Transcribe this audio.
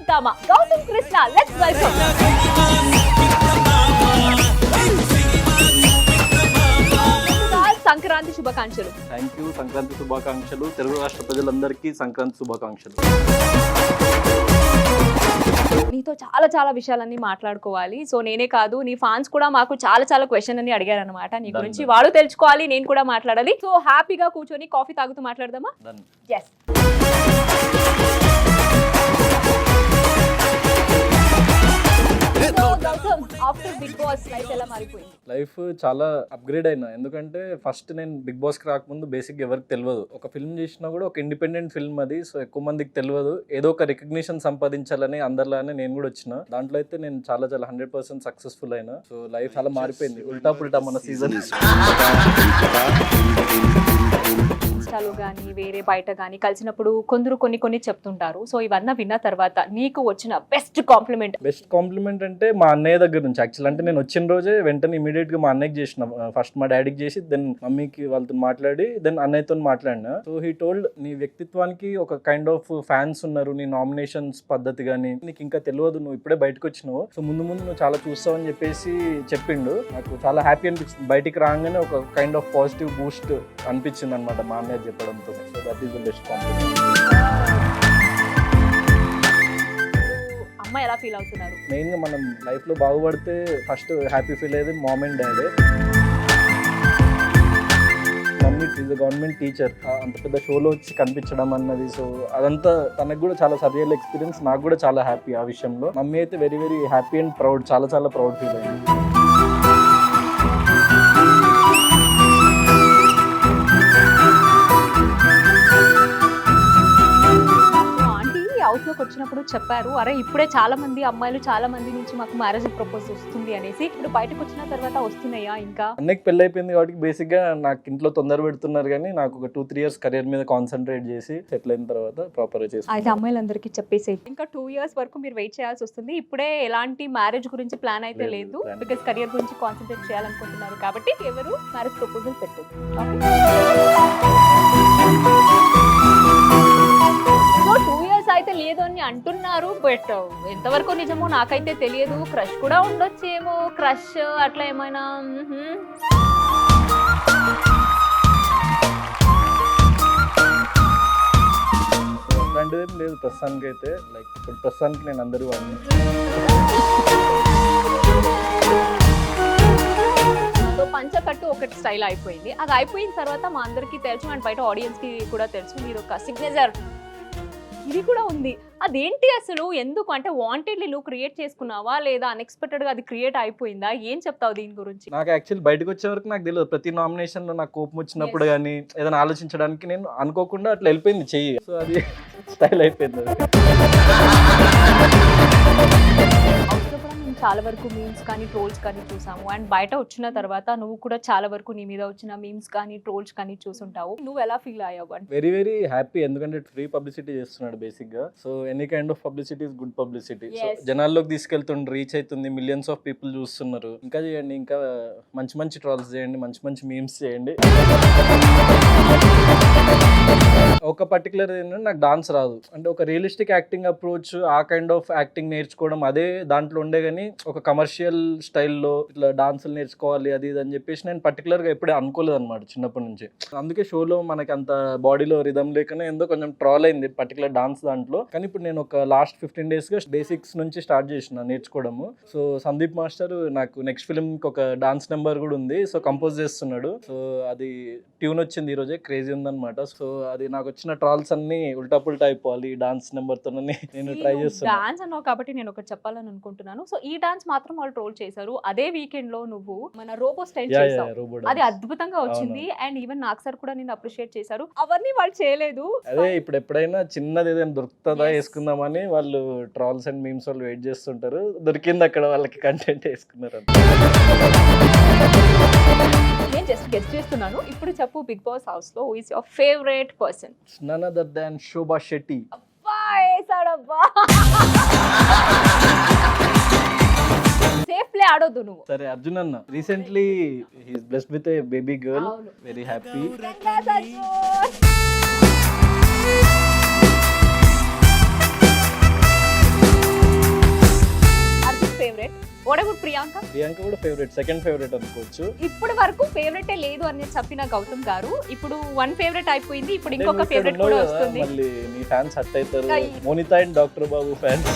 అత్యుత్తమ Gautam Krishna. Let's welcome. Sankranti శుభాకాంక్షలు. Thank you. Sankranti శుభాకాంక్షలు. తెలుగు రాష్ట్ర ప్రజలందరికీ సంక్రాంతి శుభాకాంక్షలు. నీతో చాలా చాలా విషయాలన్నీ మాట్లాడుకోవాలి. సో నేనే కాదు, నీ ఫ్యాన్స్ కూడా మాకు చాలా చాలా క్వశ్చన్ అని అడిగారు అనమాట. నీ గురించి వాళ్ళు తెలుసుకోవాలి, నేను కూడా మాట్లాడాలి. సో హ్యాపీగా కూర్చొని కాఫీ తాగుతూ మాట్లాడదామా? Yes. After Bigg Boss life ఎలా మారిపోయింది? లైఫ్ చాలా అప్గ్రేడ్ అయినా. ఎందుకంటే ఫస్ట్ నేను బిగ్ బాస్ కి రాకముందు బేసిక్ ఎవరికి తెలియదు. ఒక ఫిల్మ్ చేసినా కూడా ఒక ఇండిపెండెంట్ ఫిల్మ్ అది. సో ఎక్కువ మందికి తెలియదు. ఏదో ఒక రికగ్నిషన్ సంపాదించాలని అందరిలానే నేను కూడా వచ్చిన. దాంట్లో అయితే నేను చాలా చాలా 100% సక్సెస్ఫుల్ అయినా. సో లైఫ్ చాలా మారిపోయింది. ఉల్టా పుల్టా మన సీజన్. ఇన్స్టాలో కానీ వేరే బయట కానీ కలిసినప్పుడు కొందరు కొన్ని చెప్తుంటారు. సో ఇవన్నీ విన్న తర్వాత నీకు వచ్చిన బెస్ట్ కాంప్లిమెంట్ అంటే మా అన్నయ్య దగ్గర నుంచి. యాక్చువల్ అంటే నేను వచ్చిన రోజే వెంటనే ఇమీడియట్ గా మా అన్నయ్యకి చేసిన. ఫస్ట్ మా డాడీకి చేసి దెన్ మమ్మీకి వాళ్ళతో మాట్లాడి దెన్ అన్నయ్యతో మాట్లాడినా. సో హీ టోల్డ్, నీ వ్యక్తిత్వానికి ఒక కైండ్ ఆఫ్ ఫ్యాన్స్ ఉన్నారు. నీ నామినేషన్స్ పద్ధతి కానీ నీకు ఇంకా తెలియదు, నువ్వు ఇప్పుడే బయటకు వచ్చినావు. సో ముందు నువ్వు చాలా చూస్తావు అని చెప్పేసి చెప్పిండు. నాకు చాలా హ్యాపీ అనిపించింది. బయటికి రాగానే ఒక కైండ్ ఆఫ్ పాజిటివ్ బూస్ట్ అనిపించింది అనమాట మా అన్నయ్య చెప్పడంతో. So that is the best compliment. అమ్మ ఎలా ఫీల్ అవుతున్నారు? మెయిన్ గా మనం లైఫ్ లో బాగుపడితే ఫస్ట్ హ్యాపీ ఫీల్ అయ్యేది mom and daddy. Mummy is government teacher. అంత పెద్ద షోలో వచ్చి కనిపించడం అన్నది, సో అదంతా తనకు కూడా చాలా సరియల్ ఎక్స్పీరియన్స్. నాకు కూడా చాలా హ్యాపీ ఆ విషయంలో. మమ్మీ అయితే very very happy and proud, చాలా చాలా ప్రౌడ్ ఫీల్ అయింది. హౌస్లోకి వచ్చినప్పుడు చెప్పారు, అరే ఇప్పుడే చాలా మంది అమ్మాయిలు చాలా మంది నుంచి మాకు మ్యారేజ్ ప్రపోజ్ వస్తుంది అనేసి. ఇప్పుడు బయటకు వచ్చిన తర్వాత వస్తున్నాయా? ఇంకా అన్నకి పెళ్లి అయిపోయింది కాబట్టి బేసిక్ గా నాకు ఇంట్లో తొందర పెడుతున్నారు, కానీ నాకు ఒక 2-3 years కెరీర్ మీద కాన్సన్ట్రేట్ చేసి సెటిల్ అయిన తర్వాత ప్రాపర్ గా చేసి అయితే అమ్మాయిలందరికీ చెప్పేసి ఇంకా 2 years వరకు మీరు వెయిట్ చేయాల్సి వస్తుంది. ఇప్పుడే ఎలాంటి మ్యారేజ్ గురించి ప్లాన్ అయితే లేదు, బికాస్ కెరియర్ గురించి కాన్సన్ట్రేట్ చేయాలనుకుంటున్నారు కాబట్టి ఎవరు మ్యారేజ్ ప్రపోజల్ పెట్టదు. సో 2 years అయితే లేదు అని అంటున్నారు, బట్ ఎంతవరకు నిజమో నాకైతే తెలియదు. క్రష్ కూడా ఉండొచ్చేమో, క్రష్ అట్లా ఏమైనా. అట్లాంటిది లేదు ప్రస్తుతానికి అయితే. లైక్ ఇప్పుడు ప్రస్తుతానికి నేను అందరూ అన్ని. సో పంచకట్టు ఒకటి స్టైల్ అయిపోయింది. అది అయిపోయిన తర్వాత మా అందరికీ తెలుసు అండ్ బయట ఆడియన్స్ కి కూడా తెలుసు, మీరు ఒక సిగ్నేచర్ ఇది కూడా ఉంది. అదేంటి అసలు? ఎందుకు అంటే వాంటెడ్లీ నువ్వు క్రియేట్ చేసుకున్నావా లేదా అన్ఎక్స్పెక్టెడ్ గా అది క్రియేట్ అయిపోయిందా? ఏం చెప్తావు దీని గురించి? నాకు యాక్చువల్లీ బయటకు వచ్చే వరకు నాకు తెలియదు. ప్రతి నామినేషన్ లో నాకు కోపం వచ్చినప్పుడు కానీ ఏదైనా ఆలోచించడానికి నేను అనుకోకుండా అట్లా వెళ్ళిపోయింది చెయ్యి. సో అది స్టైల్ అయిపోయింది. చాలా వరకు మీమ్స్ కానీ ట్రోల్స్ కానీ చూసాము అండ్ బయట వచ్చిన తర్వాత నువ్వు కూడా చాలా వరకు నీ మీద వచ్చిన మీమ్స్ కానీ ట్రోల్స్ కానీ చూసుంటావు. నువ్వు ఎలా ఫీల్ అయ్యావు? అంటే వెరీ వెరీ హ్యాపీ, ఎందుకంటే ఫ్రీ పబ్లిసిటీ చేస్తున్నాడు బేసిక్ గా. So any kind of publicity is good publicity. So జనాల్లోకి తీసుకెళ్తుండ్రు, రీచ్ అవుతుంది, మిలియన్స్ ఆఫ్ పీపుల్ చూస్తున్నారు. ఇంకా చేయండి, ఇంకా మంచి మంచి ట్రోల్స్ చేయండి, మంచి మంచి మీమ్స్ చేయండి. ఒక పర్టికులర్ ఏంటంటే నాకు డాన్స్ రాదు, అంటే ఒక రియలిస్టిక్ యాక్టింగ్ అప్రోచ్, ఆ కైండ్ ఆఫ్ యాక్టింగ్ నేర్చుకోవడం అదే దాంట్లో ఉండే. కానీ ఒక కమర్షియల్ స్టైల్లో ఇట్లా డాన్సులు నేర్చుకోవాలి అది ఇది అని చెప్పేసి నేను పర్టికులర్ గా ఎప్పుడే అనుకోలేదు అనమాట చిన్నప్పటి నుంచి. అందుకే షోలో మనకి అంత బాడీలో రిథమ్ లేకనే ఏందో కొంచెం ట్రాల్ అయింది పర్టికులర్ డాన్స్ దాంట్లో. కానీ ఇప్పుడు నేను ఒక లాస్ట్ 15 days గా బేసిక్స్ నుంచి స్టార్ట్ చేసిన నేర్చుకోవడము. సో సందీప్ మాస్టర్ నాకు నెక్స్ట్ ఫిల్మ్ కి ఒక డాన్స్ నెంబర్ కూడా ఉంది, సో కంపోజ్ చేస్తున్నాడు. సో అది ట్యూన్ వచ్చింది ఈ రోజే, క్రేజీ ఉందన్నమాట. సో అది నాకు వచ్చిన ట్రాల్స్ అన్ని ఉల్టా పుల్టా అయిపోవాలి డాన్స్ నెంబర్ తో నేను ట్రై చేస్తాను. డాన్స్ అన్నావు కాబట్టి నేను ఒకటి చెప్పాలని అనుకుంటున్నాను. సో ఈ డాన్స్ మాత్రం వాళ్ళు ట్రోల్ చేశారు. అదే వీకెండ్ లో నువ్వు మన రోబో స్టైల్ చేసావు, అది అద్భుతంగా వచ్చింది అండ్ ఈవెన్ నాకు సార్ కూడా నేను అప్రిషియేట్ చేశారు. అవన్నీ వాళ్ళు చేయలేదు. అదే ఇప్పుడు ఎప్పుడైనా చిన్నది ఏదైనా దొరుకుతుందా వేసుకుందామని వాళ్ళు ట్రాల్స్ అండ్ మీమ్స్ వాళ్ళు వెయిట్ చేస్తుంటారు. దొరికింది అక్కడ వాళ్ళకి కంటెంట్ వేసుకున్నారు. నేను జస్ట్ గెస్ట్ చేస్తున్నాను. ఇప్పుడు చెప్పు, బిగ్ బాస్ హౌస్ లో who is your favourite person? None other than Shobha Shetty. అబ్బా వేసాడబ్బా. సేఫ్ ప్లే ఆడొద్దు నువ్వు. సరే అర్జున్ అన్న recently he is blessed with a baby girl, very happy. Favourite. What about Priyanka? Priyanka కూడా ఫేవరెట్, సెకండ్ ఫేవరెట్ అనుకోవచ్చు. ఇప్పటి వరకు ఫేవరెటే లేదు అని చెప్పిన గౌతమ్ గారు ఇప్పుడు వన్ ఫేవరెట్ అయిపోయింది, ఇప్పుడు అంటే ఇంకొక నువ్వు ఇక్కడ ఫేవరెట్ ఉన్నావు కూడా కదా, వస్తుంది. మళ్ళీ నీ ఫ్యాన్స్ హట్ అవుతారు. అయ్యి. Monita and doctor Babu fans